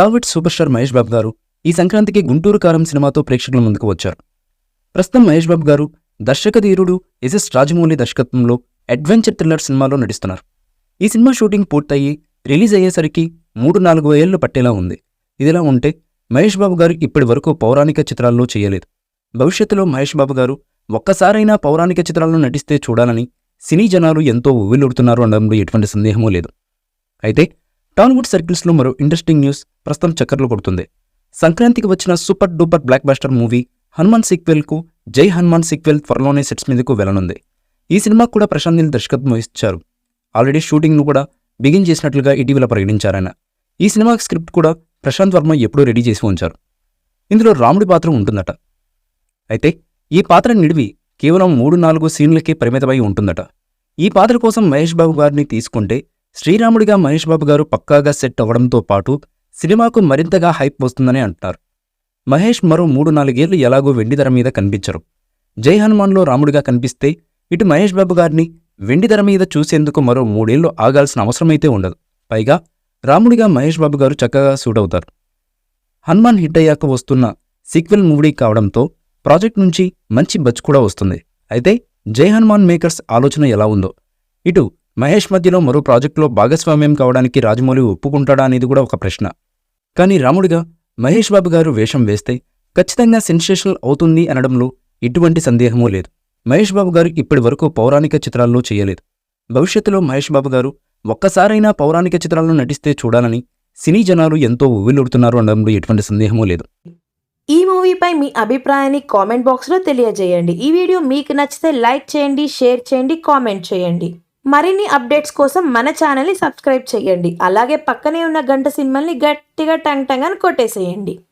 Tollywood super star Mahesh Babu గారు ఈ సంక్రాంతికి గుంటూరు కారం సినిమాతో ప్రేక్షకుల ముందుకు వచ్చారు. ప్రస్తుతం మహేష్ బాబు గారు దర్శకధీరుడు ఎస్ఎస్ రాజమౌళి దర్శకత్వంలో అడ్వెంచర్ థ్రిల్లర్ సినిమాలో నటిస్తున్నారు. ఈ సినిమా షూటింగ్ పూర్తయ్యి రిలీజ్ అయ్యేసరికి 3-4 ఏళ్లు పట్టేలా ఉంది. ఇదిలా ఉంటే మహేష్ బాబు గారు ఇప్పటి వరకు పౌరాణిక చిత్రాల్లో చేయలేదు. భవిష్యత్తులో మహేష్ బాబు గారు ఒక్కసారైనా పౌరాణిక చిత్రాల్లో నటిస్తే చూడాలని సినీ జనాలు ఎంతో ఉవ్విళ్లూరుతున్నారు అనడంలో ఎటువంటి సందేహమూ లేదు. అయితే టాలీవుడ్ సర్కిల్స్లో మరో ఇంట్రెస్టింగ్ న్యూస్ ప్రస్తుతం చక్కర్లు కొడుతుంది. సంక్రాంతికి వచ్చిన super duper blockbuster movie Hanuman సీక్వెల్కు జై హనుమాన్ సీక్వెల్ త్వరలోనే సెట్స్ మీదకు వెళ్లనుంది. ఈ సినిమాకు కూడా ప్రశాంత్ నీల్ దర్శకత్వం వహించారు. ఆల్రెడీ షూటింగ్ను కూడా బిగిన్ చేసినట్లుగా ఇటీవల ప్రకటించారాయన. ఈ సినిమా స్క్రిప్ట్ కూడా ప్రశాంత్ వర్మ ఎప్పుడూ రెడీ చేసి ఉంచారు. ఇందులో రాముడి పాత్ర ఉంటుందట. అయితే ఈ పాత్ర నిడివి కేవలం 3-4 సీన్లకే పరిమితమై ఉంటుందట. ఈ పాత్ర కోసం మహేష్ బాబు గారిని తీసుకుంటే శ్రీరాముడిగా మహేష్ బాబు గారు పక్కాగా సెట్ అవ్వడంతో పాటు సినిమాకు మరింతగా హైప్ వస్తుందని అంటారు. మహేష్ మరో 3-4 ఏళ్లు ఎలాగో వెండితెర మీద కనిపించరు. జై హనుమాన్లో రాముడిగా కనిపిస్తే ఇటు మహేష్ బాబు గారిని వెండితెర మీద చూసేందుకు మరో 3 ఏళ్లు ఆగాల్సిన అవసరమైతే ఉండదు. పైగా రాముడిగా మహేష్ బాబు గారు చక్కగా సూట్ అవుతారు. హనుమాన్ హిట్ అయ్యాక వస్తున్న సీక్వెల్ మూవీ కావడంతో ప్రాజెక్ట్ నుంచి మంచి బజ్ కూడా వస్తుంది. అయితే జై హనుమాన్ మేకర్స్ ఆలోచన ఎలా ఉందో, ఇటు మహేష్ మధ్యలో మరో ప్రాజెక్టులో భాగస్వామ్యం కావడానికి రాజమౌళి ఒప్పుకుంటాడా అనేది కూడా ఒక ప్రశ్న. కానీ రాముడిగా మహేష్ బాబు గారు వేషం వేస్తే ఖచ్చితంగా సెన్సేషనల్ అవుతుంది అనడంలో ఎటువంటి సందేహమూ లేదు. మహేష్ బాబు గారు ఇప్పటి వరకు పౌరాణిక చిత్రాల్లో చేయలేదు. భవిష్యత్తులో మహేష్ బాబు గారు ఒక్కసారైనా పౌరాణిక చిత్రాల్లో నటిస్తే చూడాలని సినీ జనాలు ఎంతో ఉవ్విళ్లూరుతున్నారు అనడంలో ఎటువంటి సందేహమూ లేదు. ఈ మూవీపై మీ అభిప్రాయాన్ని కామెంట్ బాక్స్లో తెలియజేయండి. ఈ వీడియో మీకు నచ్చితే లైక్ చేయండి, షేర్ చేయండి, కామెంట్ చేయండి. మరిన్ని అప్డేట్స్ కోసం మన ఛానల్ని సబ్స్క్రైబ్ చేయండి. అలాగే పక్కనే ఉన్న గంట సింబల్ని గట్టిగా టంగ్ టంగ్ అని కొట్టేసేయండి.